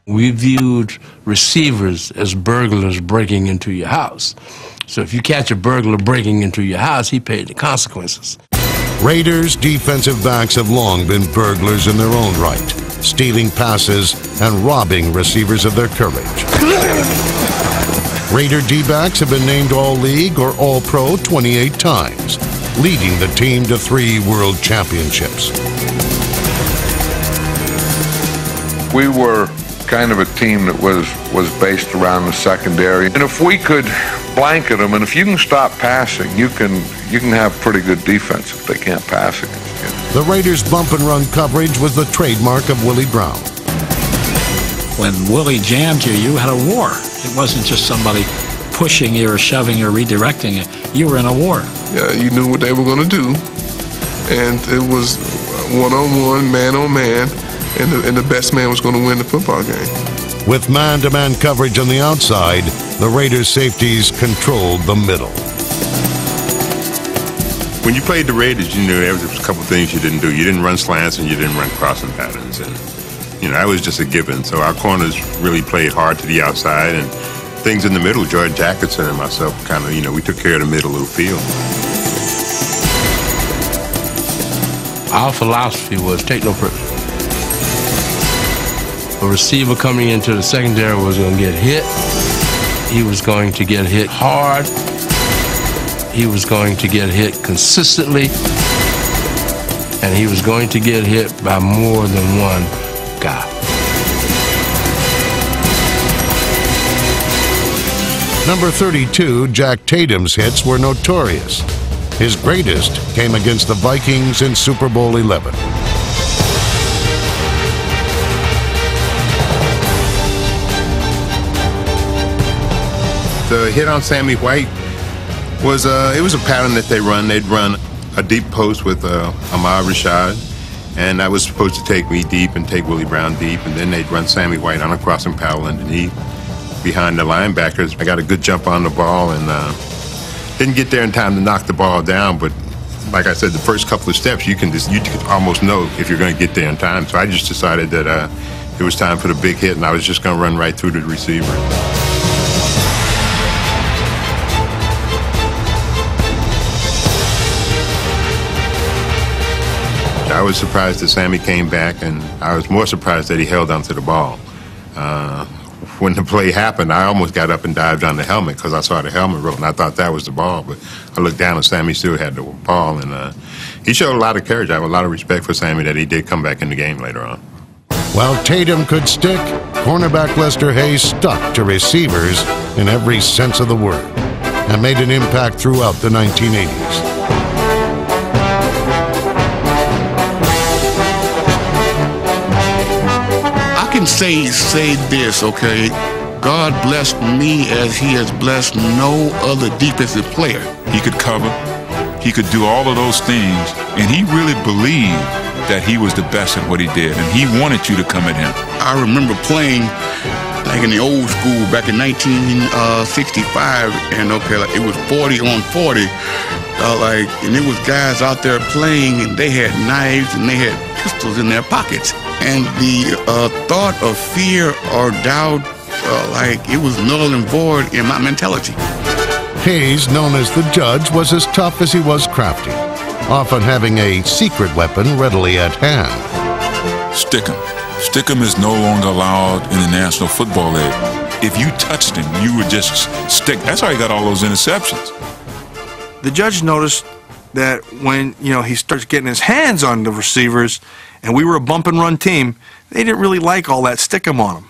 We viewed receivers as burglars breaking into your house. So if you catch a burglar breaking into your house, he paid the consequences. Raiders defensive backs have long been burglars in their own right, stealing passes and robbing receivers of their courage. Raider D-backs have been named All-League or All-Pro 28 times, leading the team to 3 world championships. We were kind of a team that was based around the secondary. And if we could blanket them, and if you can stop passing, you can have pretty good defense if they can't pass against you. The Raiders' bump and run coverage was the trademark of Willie Brown. When Willie jammed you, you had a war. It wasn't just somebody pushing you or shoving you or redirecting you. You were in a war. Yeah, you knew what they were going to do, and it was one-on-one, man-on-man, and the best man was going to win the football game. With man-to-man coverage on the outside, the Raiders' safeties controlled the middle. When you played the Raiders, you knew there was a couple things you didn't do. You didn't run slants and you didn't run crossing patterns. And, that was just a given. So our corners really played hard to the outside, and things in the middle, George Jacobson and myself kind of, we took care of the middle of the field. Our philosophy was take no prisoners. A receiver coming into the secondary was going to get hit. He was going to get hit hard. He was going to get hit consistently. And he was going to get hit by more than one guy. Number 32, Jack Tatum's hits were notorious. His greatest came against the Vikings in Super Bowl XI. The hit on Sammy White was it was a pattern that they run. They'd run a deep post with Ahmad Rashad, and that was supposed to take me deep and take Willie Brown deep, and then they'd run Sammy White on a crossing paddle underneath behind the linebackers. I got a good jump on the ball and didn't get there in time to knock the ball down, but like I said, the first couple of steps you can almost know if you're going to get there in time. So I just decided that it was time for the big hit, and I was just going to run right through the receiver. I was surprised that Sammy came back, and I was more surprised that he held onto the ball. When the play happened, I almost got up and dived on the helmet because I saw the helmet roll, and I thought that was the ball. But I looked down, and Sammy still had the ball, and he showed a lot of courage. I have a lot of respect for Sammy that he did come back in the game later on. While Tatum could stick, cornerback Lester Hayes stuck to receivers in every sense of the word and made an impact throughout the 1980s. I can say this, okay? God blessed me as he has blessed no other defensive player. He could cover, he could do all of those things, and he really believed that he was the best at what he did, and he wanted you to come at him. I remember playing like in the old school back in 1965, and like it was 40 on 40, and it was guys out there playing, and they had knives and they had pistols in their pockets. And the thought of fear or doubt, it was null and void in my mentality. Hayes, known as the Judge, was as tough as he was crafty, often having a secret weapon readily at hand. Stick 'em. Stick 'em is no longer allowed in the National Football League. If you touched him, you would just stick. That's how he got all those interceptions. The Judge noticed that when, he starts getting his hands on the receivers, and we were a bump and run team, they didn't really like all that stick 'em on them.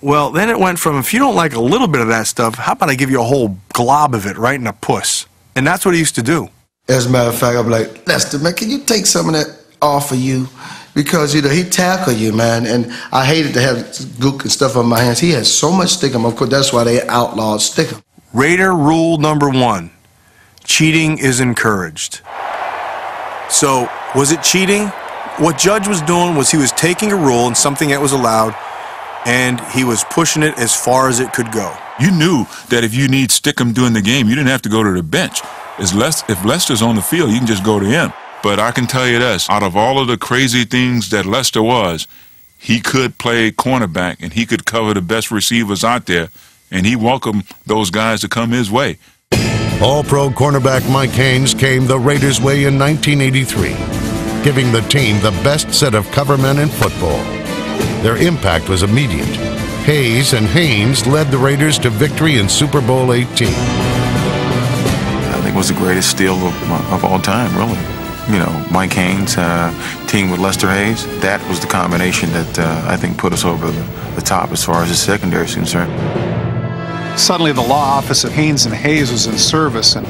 Well, then it went from, if you don't like a little bit of that stuff, how about I give you a whole glob of it right in a puss? And that's what he used to do. As a matter of fact, I'm like, Lester, man, can you take some of that off of you? Because, he tackled you, man, and I hated to have gook and stuff on my hands. He had so much stick 'em. Of course, that's why they outlawed stick 'em. Raider rule number 1, cheating is encouraged. So, was it cheating? What Judge was doing was he was taking a rule and something that was allowed, and he was pushing it as far as it could go. You knew that if you need stick 'em during the game, you didn't have to go to the bench. If Lester's on the field, you can just go to him. But I can tell you this, out of all of the crazy things that Lester was, he could play cornerback and he could cover the best receivers out there, and he welcomed those guys to come his way. All-Pro cornerback Mike Haynes came the Raiders' way in 1983, giving the team the best set of covermen in football. Their impact was immediate. Hayes and Haynes led the Raiders to victory in Super Bowl 18. I think it was the greatest steal of all time, really. You know, Mike Haynes teamed with Lester Hayes. That was the combination that I think put us over the top as far as the secondary is concerned. Suddenly the law office of Haynes and Hayes was in service, and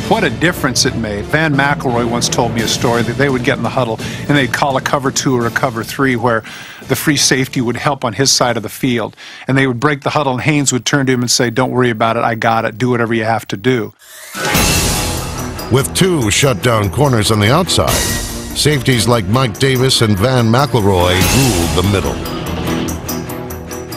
what a difference it made. Van McElroy once told me a story that they would get in the huddle and they'd call a cover 2 or a cover 3 where the free safety would help on his side of the field. And they would break the huddle and Haynes would turn to him and say, "Don't worry about it, I got it, do whatever you have to do." With 2 shutdown corners on the outside, safeties like Mike Davis and Van McElroy ruled the middle.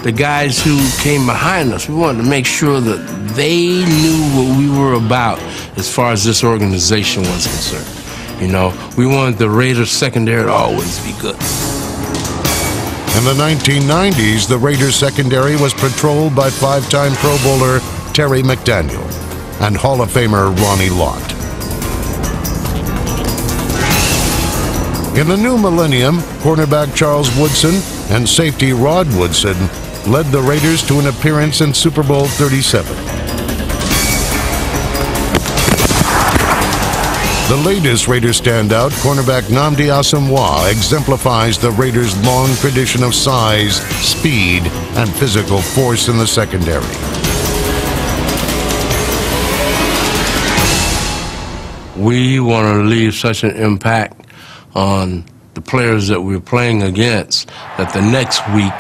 The guys who came behind us, we wanted to make sure that they knew what we were about as far as this organization was concerned. You know, we wanted the Raiders secondary to always be good. In the 1990s, the Raiders secondary was patrolled by 5-time Pro Bowler Terry McDaniel and Hall of Famer Ronnie Lott. In the new millennium, cornerback Charles Woodson and safety Rod Woodson led the Raiders to an appearance in Super Bowl 37. The latest Raiders standout, cornerback Nnamdi Asomugha, exemplifies the Raiders' long tradition of size, speed, and physical force in the secondary. We want to leave such an impact on the players that we're playing against that the next week,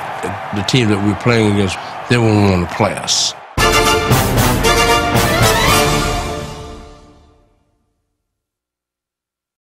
the team that we're playing against, they won't want to play us.